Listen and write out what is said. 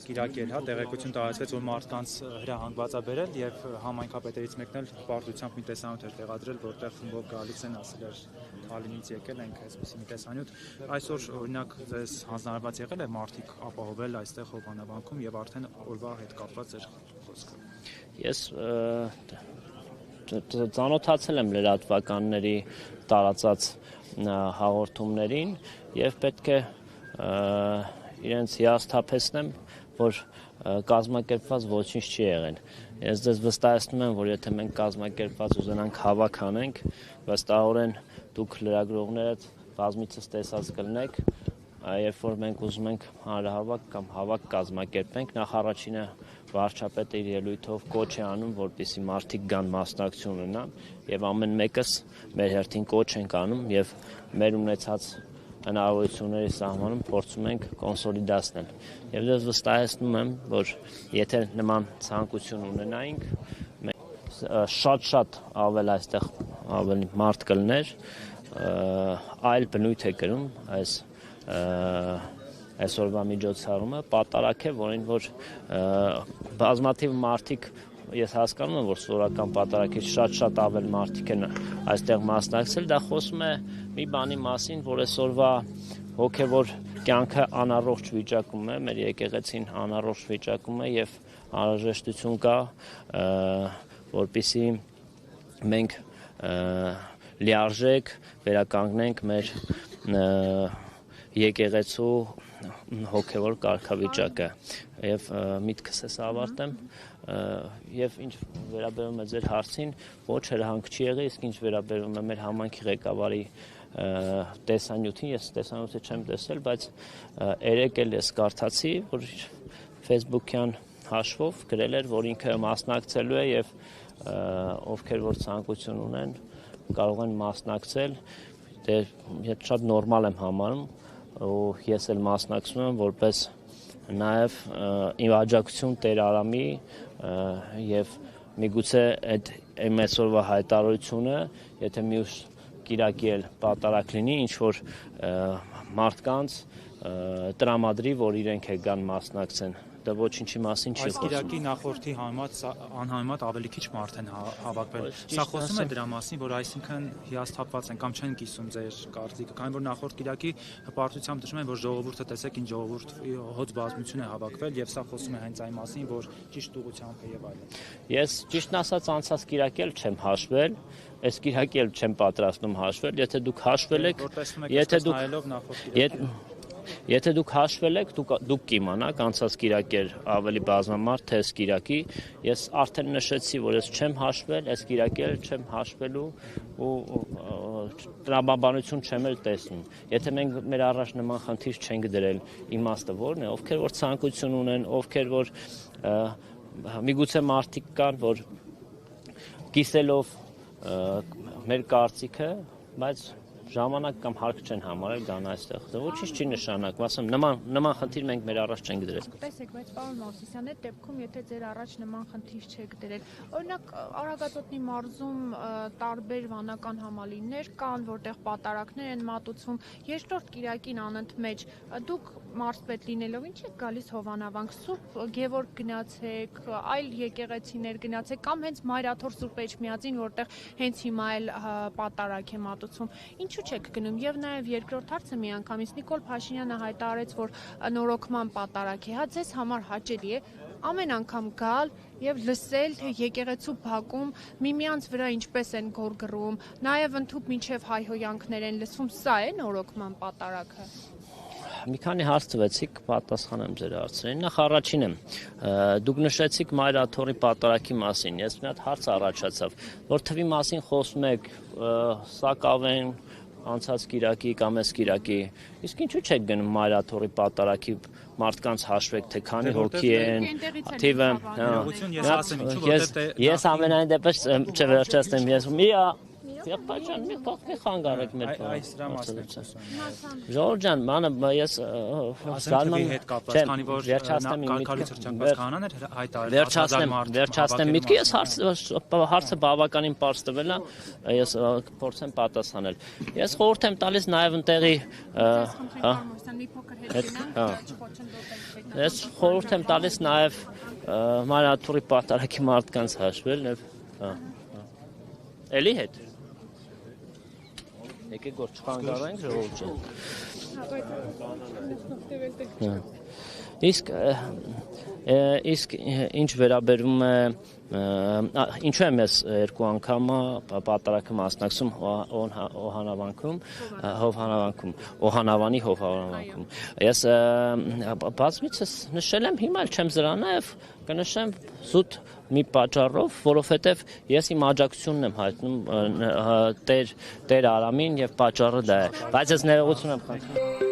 Կիրակի էլ տեղեկություն տարածվեց, որ մարդկանց հրահանգված է բերել եւ համայնքապետերից մեկն էլ պարտությամբ մի տեսանյութ էր տեղադրել, որտեղ խմբով գալիս են, ասել էր Թալինից եկել ենք, այսպեսի մի տեսանյութ։ Այսօր օրինակ ձեզ հանձնարարված եղել է մարդիկ ապահովել այստեղ Հովանավանքում եւ արդեն օրվա հետ կապված էր խոսքը։ Ես ծանոթացել եմ լրատվականների տարածած հաղորդումներին եւ պետք է իրենց հիասթափեցնեմ, որ կազմակերպված ոչինչ չի եղել։ Ես ձեզ վստահեցնում եմ, որ եթե մենք կազմակերպված ուզենանք հավաք անենք, վստահորեն դուք լրագրողներդ բազմիցս տեսած կլինեք, երբ որ մենք ուզում ենք հանրահավաք կամ հավաք կազմակերպենք, նախ առաջինը վարչապետը իր ելույթով կոչ է անում, որպեսզի մարդիկ գան մասնակցություն ունենան, եւ ամեն մեկս մեր հերթին կոչ ենք անում եւ մեր ունեցած հնարավորությունների սահմանում փորձում ենք կոնսոլիդացնել։ Եվ դες վստահեցնում եմ, որ եթե նման ցանկություն ունենայինք, շատ ավել այստեղ ավելի մարդ կլներ, այլ բնույթ է կրում այսօրվա միջոցառումը, պատարակ է, որին որ բազմաթիվ մարդիկ, ես հասկանում եմ, որ սովորական պատարակից շատ ավել մարդիկ են այստեղ մասնակցել, դա խոսում է մի բանի մասին, որ այսօրվա հոգևոր կյանքը անառողջ վիճակում է, մեր եկեղեցին անառողջ վիճակում է եւ անհրաժեշտություն կա, որպեսզի մենք լիարժեք վերականգնենք մեր եկեղեցու հոգևոր կարգավիճակը եւ միտքս ես ավարտեմ եւ ինչ վերաբերում է ձեր հարցին, ոչ հրահանգ չի եղել, իսկ ինչ վերաբերում է մեր համայնքի ղեկավարի տեսանյութին, ես տեսանյութը չեմ տեսել, բայց երեկ էլ ես կարդացի, որ Facebook-յան հաշվով գրել էր, որ ինքը մասնակցելու է եւ ովքեր որ ցանկություն ունեն, կարող են մասնակցել, դե շատ նորմալ եմ համարում, ու ես էլ մասնակցում եմ որպես նաև իմ աջակցություն Տեր Արամի եւ միգուցե այդ իմ այսօրվա հայտարարությունը, եթե մյուս կիրակի էլ պատարակ լինի, ինչ որ մարդկանց տրամադրի, որ իրենք գան մասնակցեն, դա ոչինչի մասին չի խոսում։ Այս կիրակի նախորդի անհամեմատ ավելի քիչ մարդ են հավաքվել։ Սա խոսում է դրա մասին, որ այսինքն հիասթափված են կամ չեն կիսում ձեր կարծիքը, քանի որ նախորդ կիրակի հպարտությամբ նշում են, որ ժողովուրդը տեսեք ինչ ժողովուրդ հոծ բազմություն է հավաքվել եւ սա խոսում է հենց այն մասին, որ ճիշտ ուղղությամբ է եւ այլն։ Ես ճիշտն ասած անցած կիրակի էլ չեմ հաշվել, այս կիրակի էլ չեմ պատրաստում հաշվել, եթե դուք հաշվել եք, Եթե դուք հաշվել եք, դուք կիմանաք, անցած կիրակի էր ավելի բազմամարդ, թե այս կիրակի, ես արդեն նշեցի, որ ես չեմ հաշվել, այս կիրակի էլ չեմ հաշվելու ու տրամաբանություն չեմ էլ տեսնում։ Եթե մենք մեր առաջ նման խնդիր չենք դրել, իմաստը որն է, ովքեր որ ցանկություն ունեն, ովքեր որ միգուցե մարդիկ կան, որ կիսելով մեր կարծիքը, բայց ժամանակ կամ հարկ չեն համարել գան այստեղ։ Դա ոչինչ չի նշանակում, ասեմ, նման խնդիր մենք մեր առաջ չենք դրել։ Տեսեք, բայց պարոն Մովսիսյան, այդ դեպքում, եթե ձեր առաջ նման խնդիր չեք դրել, օրինակ Արագածոտնի մարզում տարբեր վանական համալիրներ կան, որտեղ պատարակներ են մատուցվում, երկրորդ կիրակին անընդմեջ դուք մարզպետ լինելով ինչ եք գալիս Հովանավանք, Սուրբ Գևորգ գնացեք, այլ եկեղեցիներ գնացեք, կամ հենց Մայրաթոր Սուրբ Էջմիածին, որտեղ հենց հիմա էլ պատարակ է մատուցվում։ Ինչու չեք գնում եւ նաեւ երկրորդ հարցը միանգամից Նիկոլ Փաշինյանը հայտարարեց, որ նորոգման պատարակ է, հա ձեզ համար հաճելի է ամեն անգամ գալ եւ լսել, թե եկեղեցու բակում միմյանց վրա ինչպես են գորգռում, նաեւ ընդհուպ մինչեւ հայհոյանքներ են լսվում, սա է նորոգման պատարակը։ Մի քանի հարց տվեցիք, պատասխանեմ ձեր հարցերին։ Նախ առաջինը, դուք նշեցիք Մայրաթորի պատարակի մասին։ Ես մի հատ հարց առաջացավ, որ թվի մասին խոսում եք, Սակավեն, անցած կիրակի կամ այս կիրակի, իսկ ինչու չեք գնում Մայրաթորի պատարակի մարդկանց հաշվեք, թե քանի հոգի են, թիվը։ Ես ամենայն դեպս չվերջացնեմ, ես Եղբայր ջան, մի փող մի խանգարեք մեր Այս դրա մասն եմ խոսում։ Ժողովուրդ ջան, անը ես Ասենքովի հետ կապված, քանի որ կարգալից հրճակված կանաներ վերջացնեմ միտքը, ես հարցը բավականին պարզ տվել է, ես փորձեմ պատասխանել։ Ես խորհուրդ եմ տալիս նաև ընտեղի Ես խորհուրդ եմ տալիս նաև մանրաթուռի պարտարակի մարդկանց հաշվել, էլի հետ։ Եկեք որ չխանգարենք ժողովուրդ ջան։ Իսկ ինչ վերաբերում է ինչու եմ ես երկու անգամ պատարակը մասնակցում Օհանավանի հովանավանքում։ Ես բազմիցս նշել եմ, հիմա էլ չեմ զրան նաև կնշեմ զուտ մի պատճառով, որովհետև ես իմ աջակցությունն եմ հայտնում Տեր Արամին եւ պատճառը դա է։ Բայց ես ներողություն եմ խնդրում։